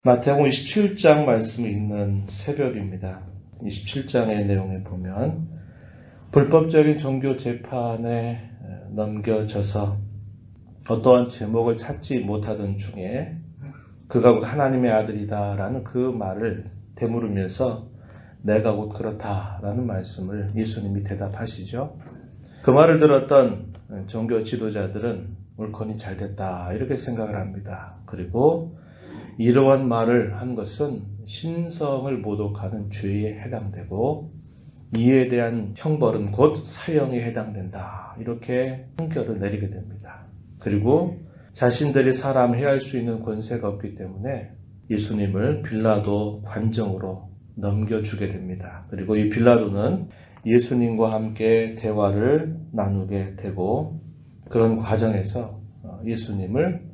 마태복음 27장 말씀을 읽는 새벽입니다. 27장의 내용에 보면 불법적인 종교 재판에 넘겨져서 어떠한 제목을 찾지 못하던 중에 그가 곧 하나님의 아들이다라는 그 말을 되물으면서 내가 곧 그렇다라는 말씀을 예수님이 대답하시죠. 그 말을 들었던 종교 지도자들은 옳거니 잘됐다 이렇게 생각을 합니다. 그리고 이러한 말을 한 것은 신성을 모독하는 죄에 해당되고 이에 대한 형벌은 곧 사형에 해당된다 이렇게 판결을 내리게 됩니다. 그리고 자신들이 사람 해할 수 있는 권세가 없기 때문에 예수님을 빌라도 관정으로 넘겨주게 됩니다. 그리고 이 빌라도는 예수님과 함께 대화를 나누게 되고 그런 과정에서 예수님을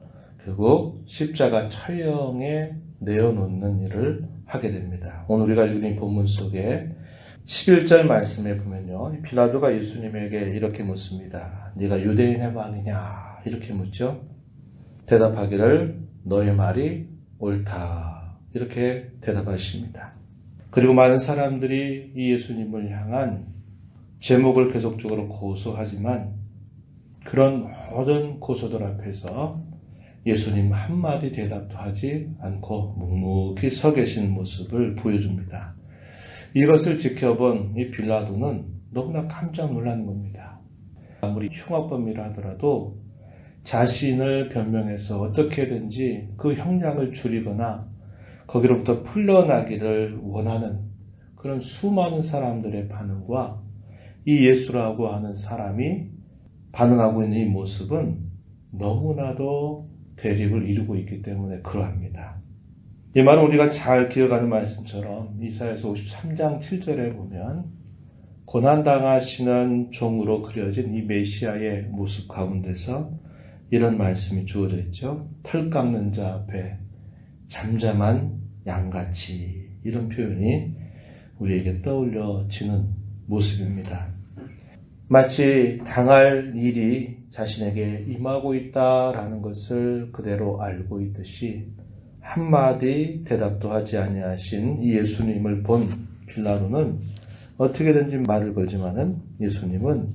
결국 십자가 처형에 내어놓는 일을 하게 됩니다. 오늘 우리가 읽은 이 본문 속에 11절 말씀에 보면요. 빌라도가 예수님에게 이렇게 묻습니다. 네가 유대인의 왕이냐? 이렇게 묻죠. 대답하기를 너의 말이 옳다. 이렇게 대답하십니다. 그리고 많은 사람들이 이 예수님을 향한 제목을 계속적으로 고소하지만 그런 모든 고소들 앞에서 예수님 한마디 대답도 하지 않고 묵묵히 서 계신 모습을 보여줍니다. 이것을 지켜본 이 빌라도는 너무나 깜짝 놀라는 겁니다. 아무리 흉악범이라 하더라도 자신을 변명해서 어떻게든지 그 형량을 줄이거나 거기로부터 풀려나기를 원하는 그런 수많은 사람들의 반응과 이 예수라고 하는 사람이 반응하고 있는 이 모습은 너무나도 대립을 이루고 있기 때문에 그러합니다. 이 말은 우리가 잘 기억하는 말씀처럼 이사야서 53장 7절에 보면 고난당하시는 종으로 그려진 이 메시아의 모습 가운데서 이런 말씀이 주어져 있죠. 털 깎는 자 앞에 잠잠한 양같이 이런 표현이 우리에게 떠올려지는 모습입니다. 마치 당할 일이 자신에게 임하고 있다라는 것을 그대로 알고 있듯이 한마디 대답도 하지 아니하신 이 예수님을 본 빌라도는 어떻게든지 말을 걸지만은 예수님은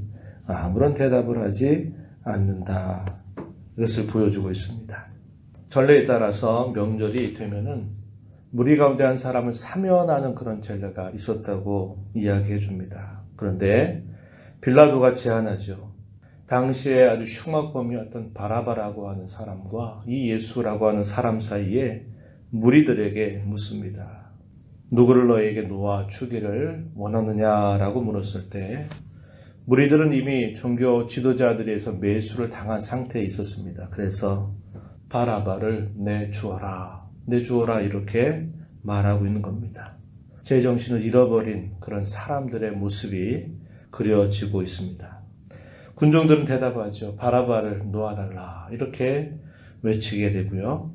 아무런 대답을 하지 않는다. 이것을 보여주고 있습니다. 전례에 따라서 명절이 되면은 무리 가운데 한 사람을 사면하는 그런 전례가 있었다고 이야기해 줍니다. 그런데 빌라도가 제안하죠. 당시에 아주 흉악범이었던 바라바라고 하는 사람과 이 예수라고 하는 사람 사이에 무리들에게 묻습니다. 누구를 너에게 놓아 주기를 원하느냐라고 물었을 때 무리들은 이미 종교 지도자들에서 매수를 당한 상태에 있었습니다. 그래서 바라바를 내주어라 이렇게 말하고 있는 겁니다. 제정신을 잃어버린 그런 사람들의 모습이 그려지고 있습니다. 군종들은 대답하죠. 바라바를 놓아달라 이렇게 외치게 되고요.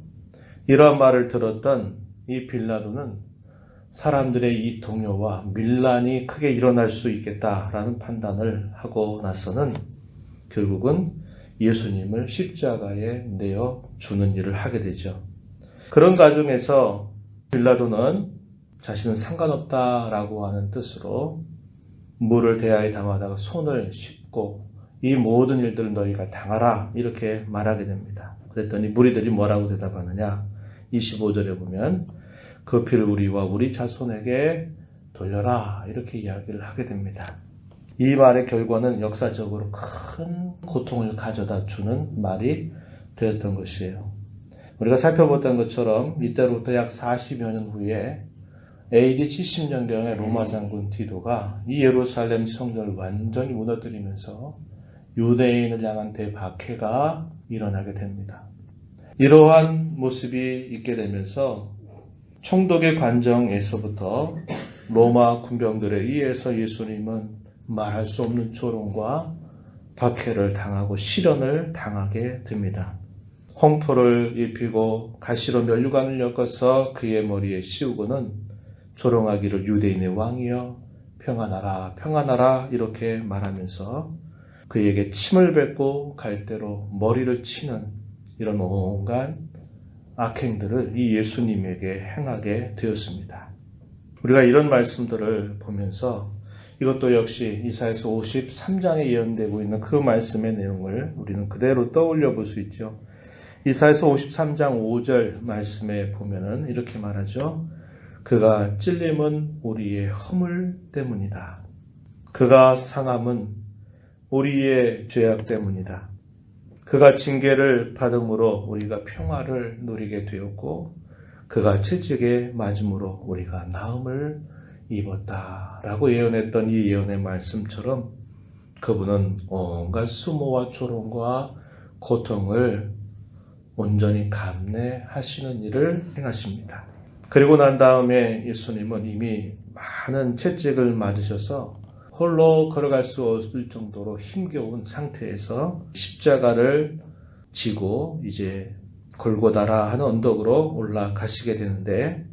이러한 말을 들었던 이 빌라도는 사람들의 이 동요와 밀란이 크게 일어날 수 있겠다라는 판단을 하고 나서는 결국은 예수님을 십자가에 내어주는 일을 하게 되죠. 그런 과정에서 빌라도는 자신은 상관없다라고 하는 뜻으로 물을 대야에 담아다가 손을 씻고 이 모든 일들을 너희가 당하라 이렇게 말하게 됩니다. 그랬더니 무리들이 뭐라고 대답하느냐 25절에 보면 그 피를 우리와 우리 자손에게 돌려라 이렇게 이야기를 하게 됩니다. 이 말의 결과는 역사적으로 큰 고통을 가져다 주는 말이 되었던 것이에요. 우리가 살펴봤던 것처럼 이때로부터 약 40여 년 후에 AD 70년경에 로마 장군 디도가 이 예루살렘 성전을 완전히 무너뜨리면서 유대인을 향한 대박해가 일어나게 됩니다. 이러한 모습이 있게 되면서 총독의 관정에서부터 로마 군병들에 의해서 예수님은 말할 수 없는 조롱과 박해를 당하고 시련을 당하게 됩니다. 홍포를 입히고 가시로 면류관을 엮어서 그의 머리에 씌우고는 조롱하기를 유대인의 왕이여 평안하라 평안하라 이렇게 말하면서 그에게 침을 뱉고 갈대로 머리를 치는 이런 온갖 악행들을 이 예수님에게 행하게 되었습니다. 우리가 이런 말씀들을 보면서 이것도 역시 이사야서 53장에 예언되고 있는 그 말씀의 내용을 우리는 그대로 떠올려 볼 수 있죠. 이사야서 53장 5절 말씀에 보면은 이렇게 말하죠. 그가 찔림은 우리의 허물 때문이다. 그가 상함은 우리의 죄악 때문이다. 그가 징계를 받음으로 우리가 평화를 누리게 되었고 그가 채찍에 맞음으로 우리가 나음을 입었다라고 예언했던 이 예언의 말씀처럼 그분은 온갖 수모와 조롱과 고통을 온전히 감내하시는 일을 행하십니다. 그리고 난 다음에 예수님은 이미 많은 채찍을 맞으셔서 홀로 걸어갈 수 없을 정도로 힘겨운 상태에서 십자가를 지고 이제 골고다라 하는 언덕으로 올라가시게 되는데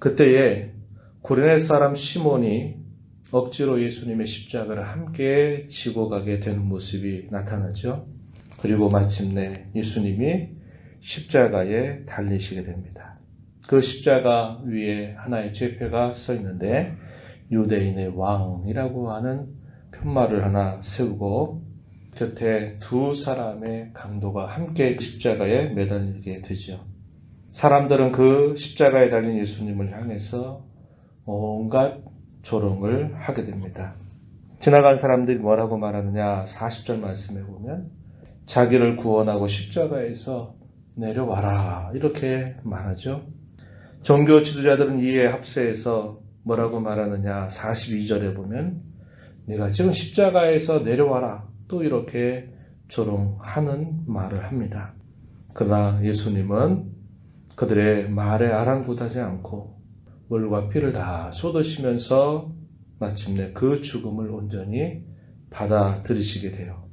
그때에 구레네 사람 시몬이 억지로 예수님의 십자가를 함께 지고 가게 되는 모습이 나타나죠. 그리고 마침내 예수님이 십자가에 달리시게 됩니다. 그 십자가 위에 하나의 죄표가 서 있는데 유대인의 왕이라고 하는 편말을 하나 세우고 곁에 두 사람의 강도가 함께 십자가에 매달리게 되죠. 사람들은 그 십자가에 달린 예수님을 향해서 온갖 조롱을 하게 됩니다. 지나간 사람들이 뭐라고 말하느냐 40절 말씀에 보면 자기를 구원하고 십자가에서 내려와라 이렇게 말하죠. 종교 지도자들은 이에 합세해서 뭐라고 말하느냐 42절에 보면 네가 지금 십자가에서 내려와라 또 이렇게 조롱하는 말을 합니다. 그러나 예수님은 그들의 말에 아랑곳하지 않고 물과 피를 다 쏟으시면서 마침내 그 죽음을 온전히 받아들이시게 돼요.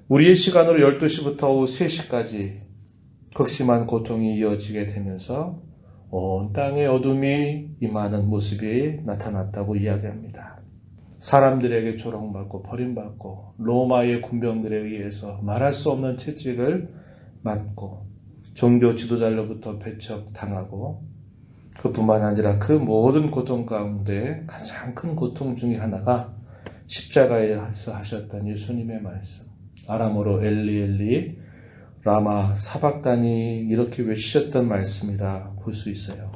우리의 시간으로 12시부터 오후 3시까지 극심한 고통이 이어지게 되면서 온 땅에 어둠이 임하는 모습이 나타났다고 이야기합니다. 사람들에게 조롱받고 버림받고 로마의 군병들에 의해서 말할 수 없는 채찍을 맞고 종교 지도자로부터 배척당하고 그뿐만 아니라 그 모든 고통 가운데 가장 큰 고통 중에 하나가 십자가에서 하셨던 예수님의 말씀. 아람어로 엘리 엘리 라마 사박다니 이렇게 외치셨던 말씀이라 볼 수 있어요.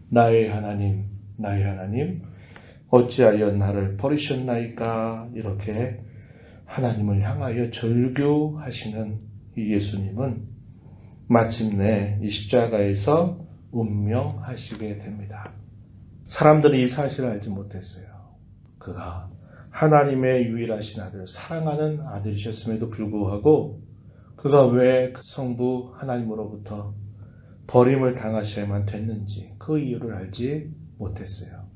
나의 하나님 어찌하여 나를 버리셨나이까 이렇게 하나님을 향하여 절규하시는 이 예수님은 마침내 이 십자가에서 운명하시게 됩니다. 사람들이 이 사실을 알지 못했어요. 그가 하나님의 유일하신 아들, 사랑하는 아들이셨음에도 불구하고 그가 왜 성부 하나님으로부터 버림을 당하셔야만 됐는지 그 이유를 알지 못했어요.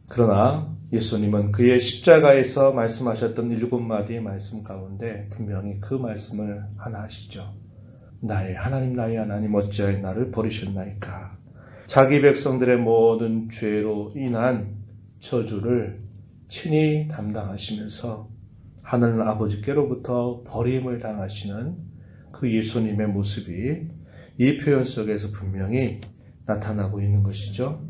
그러나 예수님은 그의 십자가에서 말씀하셨던 7마디의 말씀 가운데 분명히 그 말씀을 하나 하시죠. 나의 하나님 어찌하여 나를 버리셨나이까. 자기 백성들의 모든 죄로 인한 저주를 친히 담당하시면서 하늘 아버지께로부터 버림을 당하시는 그 예수님의 모습이 이 표현 속에서 분명히 나타나고 있는 것이죠.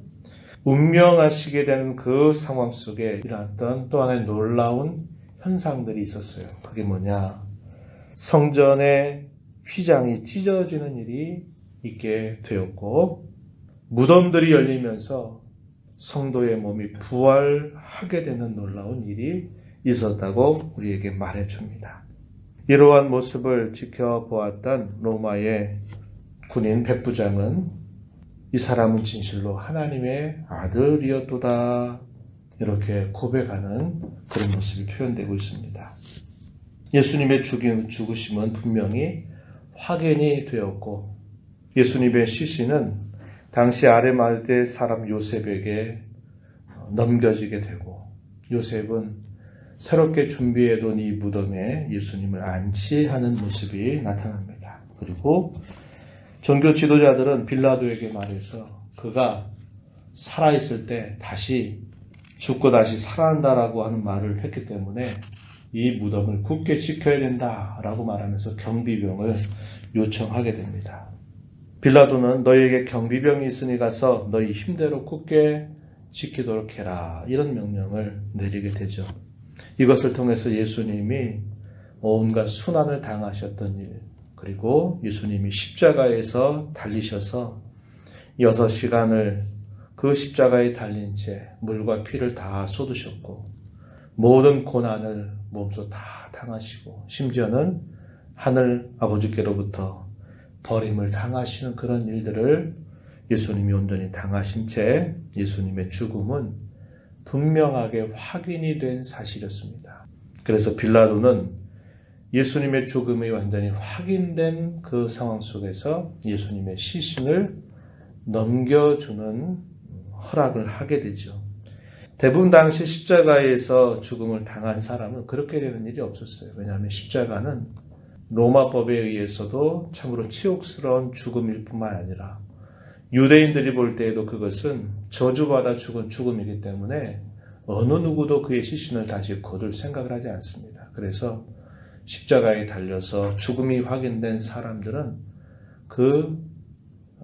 운명하시게 되는 그 상황 속에 일어났던 또 하나의 놀라운 현상들이 있었어요. 그게 뭐냐? 성전의 휘장이 찢어지는 일이 있게 되었고 무덤들이 열리면서 성도의 몸이 부활하게 되는 놀라운 일이 있었다고 우리에게 말해줍니다. 이러한 모습을 지켜보았던 로마의 군인 백부장은 이 사람은 진실로 하나님의 아들이었도다 이렇게 고백하는 그런 모습이 표현되고 있습니다. 예수님의 죽으심은 분명히 확인이 되었고 예수님의 시신은 당시 아레마대 사람 요셉에게 넘겨지게 되고 요셉은 새롭게 준비해둔 이 무덤에 예수님을 안치하는 모습이 나타납니다. 그리고 종교 지도자들은 빌라도에게 말해서 그가 살아있을 때 다시 죽고 다시 살아난다라고 하는 말을 했기 때문에 이 무덤을 굳게 지켜야 된다라고 말하면서 경비병을 요청하게 됩니다. 빌라도는 너희에게 경비병이 있으니 가서 너희 힘대로 굳게 지키도록 해라. 이런 명령을 내리게 되죠. 이것을 통해서 예수님이 온갖 순환을 당하셨던 일, 그리고 예수님이 십자가에서 달리셔서 6시간을 그 십자가에 달린 채 물과 피를 다 쏟으셨고 모든 고난을 몸소 다 당하시고 심지어는 하늘 아버지께로부터 버림을 당하시는 그런 일들을 예수님이 온전히 당하신 채 예수님의 죽음은 분명하게 확인이 된 사실이었습니다. 그래서 빌라도는 예수님의 죽음이 완전히 확인된 그 상황 속에서 예수님의 시신을 넘겨주는 허락을 하게 되죠. 대부분 당시 십자가에서 죽음을 당한 사람은 그렇게 되는 일이 없었어요. 왜냐하면 십자가는 로마법에 의해서도 참으로 치욕스러운 죽음일 뿐만 아니라 유대인들이 볼 때에도 그것은 저주받아 죽은 죽음이기 때문에 어느 누구도 그의 시신을 다시 거둘 생각을 하지 않습니다. 그래서 십자가에 달려서 죽음이 확인된 사람들은 그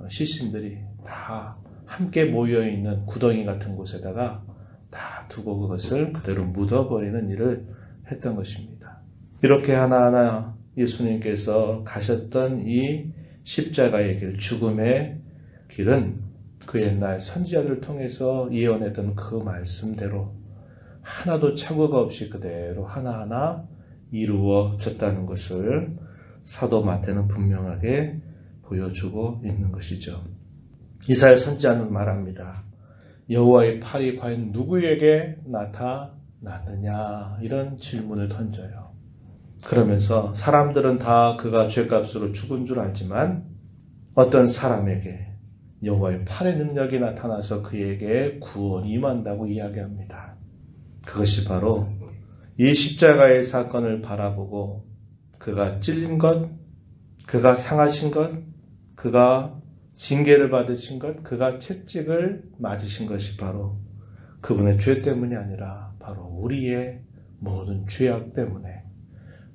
시신들이 다 함께 모여있는 구덩이 같은 곳에다가 다 두고 그것을 그대로 묻어버리는 일을 했던 것입니다. 이렇게 하나하나 예수님께서 가셨던 이 십자가의 길, 죽음의 길은 그 옛날 선지자들을 통해서 예언했던 그 말씀대로 하나도 착오가 없이 그대로 하나하나 이루어졌다는 것을 사도 마태는 분명하게 보여주고 있는 것이죠. 이사야 선지자는 말합니다. 여호와의 팔이 과연 누구에게 나타났느냐 이런 질문을 던져요. 그러면서 사람들은 다 그가 죗값으로 죽은 줄 알지만 어떤 사람에게 여호와의 팔의 능력이 나타나서 그에게 구원이 임한다고 이야기합니다. 그것이 바로 이 십자가의 사건을 바라보고 그가 찔린 것, 그가 상하신 것, 그가 징계를 받으신 것, 그가 채찍을 맞으신 것이 바로 그분의 죄 때문이 아니라 바로 우리의 모든 죄악 때문에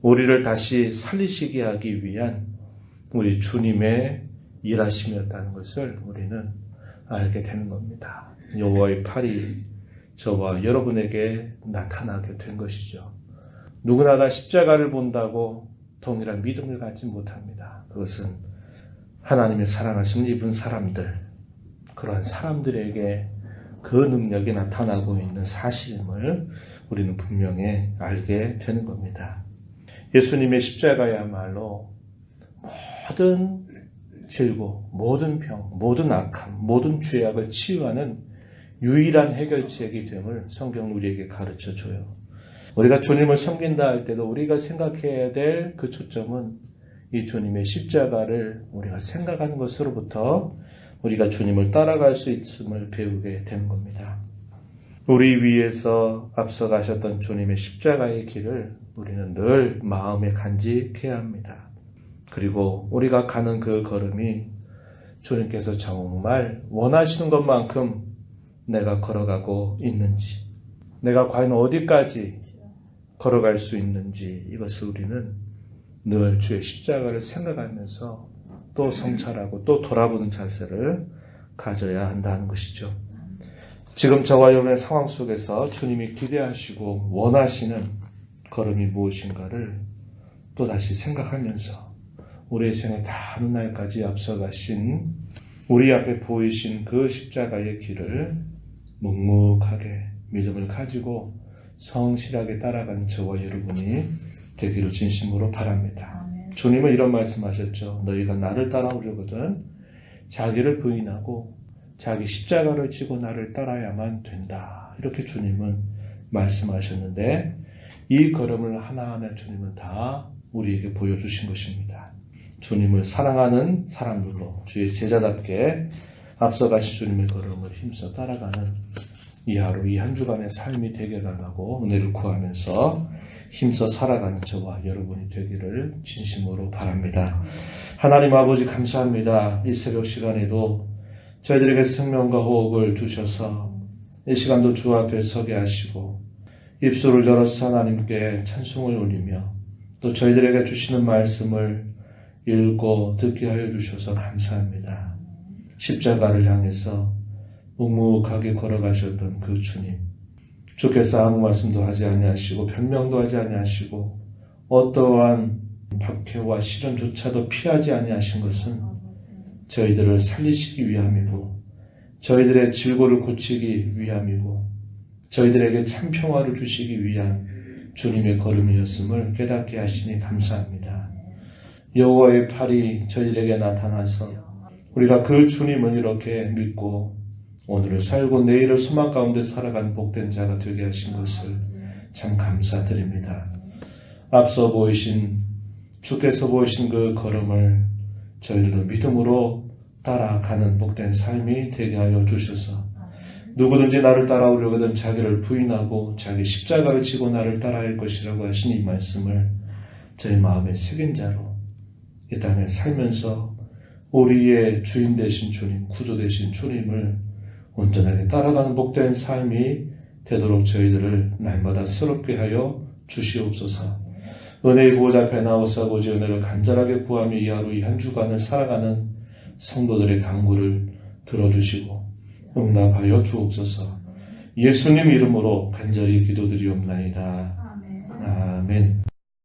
우리를 다시 살리시게 하기 위한 우리 주님의 일하심이었다는 것을 우리는 알게 되는 겁니다. 여호와의 팔이 저와 여러분에게 나타나게 된 것이죠. 누구나 다 십자가를 본다고 동일한 믿음을 갖지 못합니다. 그것은 하나님의 사랑하심을 입은 사람들, 그러한 사람들에게 그 능력이 나타나고 있는 사실임을 우리는 분명히 알게 되는 겁니다. 예수님의 십자가야말로 모든 질고, 모든 병, 모든 악함, 모든 죄악을 치유하는 유일한 해결책이 됨을 성경은 우리에게 가르쳐줘요. 우리가 주님을 섬긴다 할 때도 우리가 생각해야 될 그 초점은 이 주님의 십자가를 우리가 생각하는 것으로부터 우리가 주님을 따라갈 수 있음을 배우게 되는 겁니다. 우리 위에서 앞서가셨던 주님의 십자가의 길을 우리는 늘 마음에 간직해야 합니다. 그리고 우리가 가는 그 걸음이 주님께서 정말 원하시는 것만큼 내가 걸어가고 있는지, 내가 과연 어디까지 걸어갈 수 있는지 이것을 우리는 늘 주의 십자가를 생각하면서 또 성찰하고 또 돌아보는 자세를 가져야 한다는 것이죠. 지금 저와 여러분의 상황 속에서 주님이 기대하시고 원하시는 걸음이 무엇인가를 또다시 생각하면서 우리의 생을 다하는 날까지 앞서가신 우리 앞에 보이신 그 십자가의 길을 묵묵하게 믿음을 가지고 성실하게 따라가는 저와 여러분이 되기를 진심으로 바랍니다. 주님은 이런 말씀하셨죠. 너희가 나를 따라오려거든 자기를 부인하고 자기 십자가를 지고 나를 따라야만 된다. 이렇게 주님은 말씀하셨는데 이 걸음을 하나하나 주님은 다 우리에게 보여주신 것입니다. 주님을 사랑하는 사람들로 주의 제자답게 앞서가신 주님의 걸음을 힘써 따라가는 이 하루 이 한 주간의 삶이 되게 달라고 은혜를 구하면서 힘써 살아가는 저와 여러분이 되기를 진심으로 바랍니다. 하나님 아버지 감사합니다. 이 새벽 시간에도 저희들에게 생명과 호흡을 주셔서 이 시간도 주 앞에 서게 하시고 입술을 열어서 하나님께 찬송을 올리며 또 저희들에게 주시는 말씀을 읽고 듣게 하여 주셔서 감사합니다. 십자가를 향해서 묵묵하게 걸어가셨던 그 주님, 주께서 아무 말씀도 하지 아니하시고 변명도 하지 아니하시고 어떠한 박해와 시련조차도 피하지 아니하신 것은 저희들을 살리시기 위함이고 저희들의 질고를 고치기 위함이고 저희들에게 참 평화를 주시기 위한 주님의 걸음이었음을 깨닫게 하시니 감사합니다. 여호와의 팔이 저희들에게 나타나서 우리가 그 주님을 이렇게 믿고 오늘을 살고 내일을 소망 가운데 살아간 복된 자가 되게 하신 것을 참 감사드립니다. 앞서 보이신 주께서 보이신 그 걸음을 저희들도 믿음으로 따라가는 복된 삶이 되게 하여 주셔서 누구든지 나를 따라오려거든 자기를 부인하고 자기 십자가를 지고 나를 따라할 것이라고 하신 이 말씀을 저희 마음에 새긴 자로 이 땅에 살면서 우리의 주인 되신 주님, 구주 되신 주님을 온전하게 따라가는 복된 삶이 되도록 저희들을 날마다 새롭게 하여 주시옵소서. 은혜의 보호자 앞에 나와서 아버지 은혜를 간절하게 구하며 이 하루 이 한 주간을 살아가는 성도들의 간구를 들어주시고 응답하여 주옵소서. 예수님 이름으로 간절히 기도드리옵나이다. 아멘.